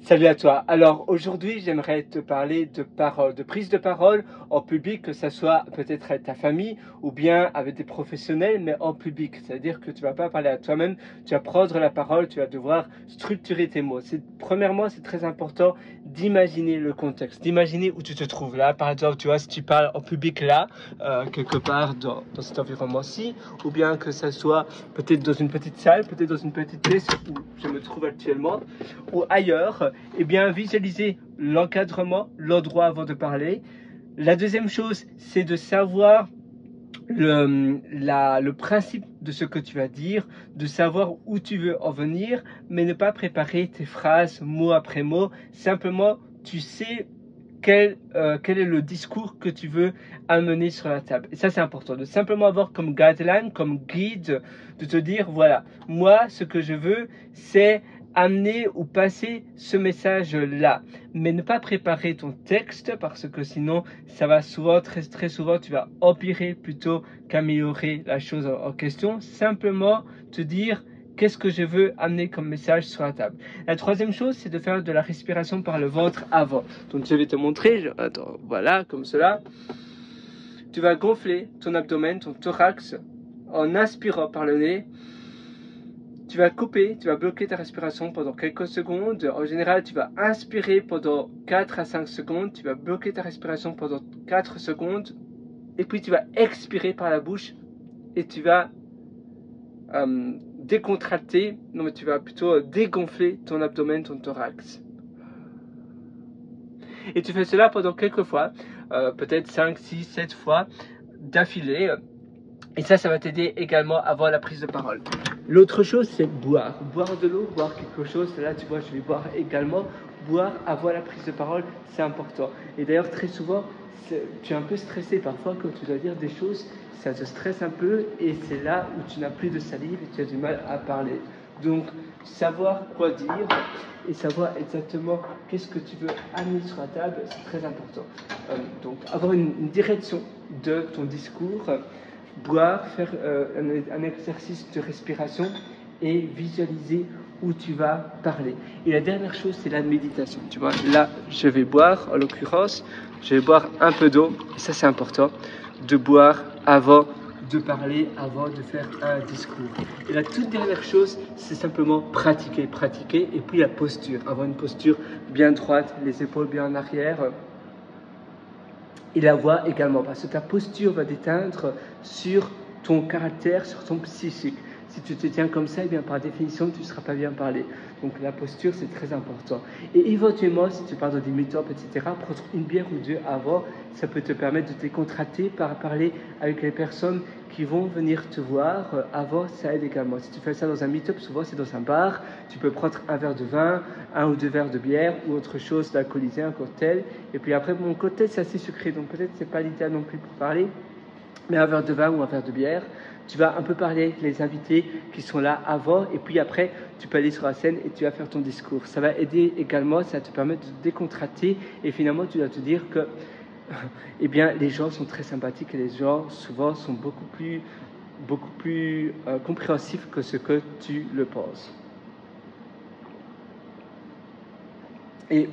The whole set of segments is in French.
Salut à toi. Alors aujourd'hui, j'aimerais te parler de parole, de prise de parole en public, que ça soit peut-être avec ta famille ou bien avec des professionnels, mais en public. C'est-à-dire que tu vas pas parler à toi-même, tu vas prendre la parole, tu vas devoir structurer tes mots. Premièrement, c'est très important d'imaginer le contexte, d'imaginer où tu te trouves là. Par exemple, tu vois, si tu parles en public là, quelque part dans cet environnement-ci, ou bien que ça soit peut-être dans une petite salle, peut-être dans une petite pièce où je me trouve actuellement, ou ailleurs, eh bien visualiser l'encadrement, l'endroit avant de parler. La deuxième chose, c'est de savoir le principe de ce que tu vas dire, de savoir où tu veux en venir, mais ne pas préparer tes phrases mot après mot. Simplement, tu sais quel est le discours que tu veux amener sur la table. Et ça, c'est important, de simplement avoir comme guideline, comme guide, de te dire, voilà, moi, ce que je veux, c'est amener ou passer ce message-là. Mais ne pas préparer ton texte, parce que sinon, ça va souvent, très souvent, tu vas empirer plutôt qu'améliorer la chose en question. Simplement te dire, qu'est-ce que je veux amener comme message sur la table. La troisième chose, c'est de faire de la respiration par le ventre avant. Donc je vais te montrer, attends, voilà, comme cela. Tu vas gonfler ton abdomen, ton thorax, en inspirant par le nez. Tu vas couper, tu vas bloquer ta respiration pendant quelques secondes. En général, tu vas inspirer pendant 4 à 5 secondes. Tu vas bloquer ta respiration pendant 4 secondes. Et puis tu vas expirer par la bouche. Et tu vas décontracter, non mais tu vas plutôt dégonfler ton abdomen, ton thorax. Et tu fais cela pendant quelques fois, peut-être 5, 6, 7 fois d'affilée. Et ça va t'aider également à avoir la prise de parole. L'autre chose, c'est boire. Boire de l'eau, boire quelque chose. Là, tu vois, je vais boire également. Boire, avoir la prise de parole, c'est important. Et d'ailleurs, très souvent, tu es un peu stressé parfois quand tu dois dire des choses. Ça te stresse un peu et c'est là où tu n'as plus de salive et tu as du mal à parler. Donc, savoir quoi dire et savoir exactement qu'est-ce que tu veux amener sur la table, c'est très important. Donc, avoir une direction de ton discours, boire, faire un exercice de respiration et visualiser où tu vas parler. Et la dernière chose, c'est la méditation. Tu vois, là, je vais boire, en l'occurrence, je vais boire un peu d'eau. Et ça, c'est important, de boire avant de parler, avant de faire un discours. Et la toute dernière chose, c'est simplement pratiquer. Et puis la posture. Avoir une posture bien droite, les épaules bien en arrière. Et la voix également, parce que ta posture va déteindre sur ton caractère, sur ton psychique. Si tu te tiens comme ça, eh bien, par définition, tu ne seras pas bien parlé. Donc la posture, c'est très important. Et éventuellement, si tu pars dans des meet-up, etc., prendre une bière ou deux avant, ça peut te permettre de décontracter par parler avec les personnes qui vont venir te voir avant, ça aide également. Si tu fais ça dans un meet-up, souvent c'est dans un bar, tu peux prendre un verre de vin, un ou deux verres de bière ou autre chose d'alcoolisé, un cocktail. Et puis après, mon cocktail, c'est assez sucré, donc peut-être c'est pas l'idéal non plus pour parler, mais un verre de vin ou un verre de bière. Tu vas un peu parler avec les invités qui sont là avant et puis après, tu peux aller sur la scène et tu vas faire ton discours. Ça va aider également, ça va te permettre de décontracter et finalement, tu dois te dire que eh bien, les gens sont très sympathiques et les gens, souvent, sont beaucoup plus compréhensifs que ce que tu le penses. Et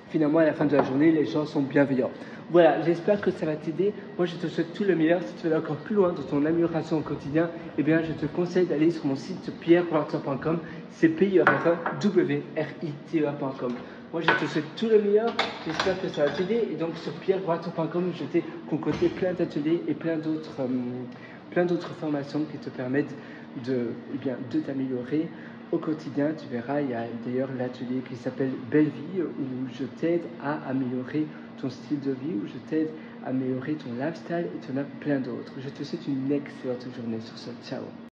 finalement, à la fin de la journée, les gens sont bienveillants. Voilà, j'espère que ça va t'aider. Moi, je te souhaite tout le meilleur. Si tu veux aller encore plus loin dans ton amélioration au quotidien, eh bien, je te conseille d'aller sur mon site pierrewriter.com. C'est pierrewriter.com. Moi, je te souhaite tout le meilleur. J'espère que ça va t'aider. Et donc, sur pierrewriter.com, je t'ai concocté plein d'ateliers et plein d'autres formations qui te permettent de t'améliorer au quotidien. Tu verras, il y a d'ailleurs l'atelier qui s'appelle Belle Vie où je t'aide à améliorer ton style de vie, où je t'aide à améliorer ton lifestyle et tu en as plein d'autres. Je te souhaite une excellente journée sur ce. Ciao.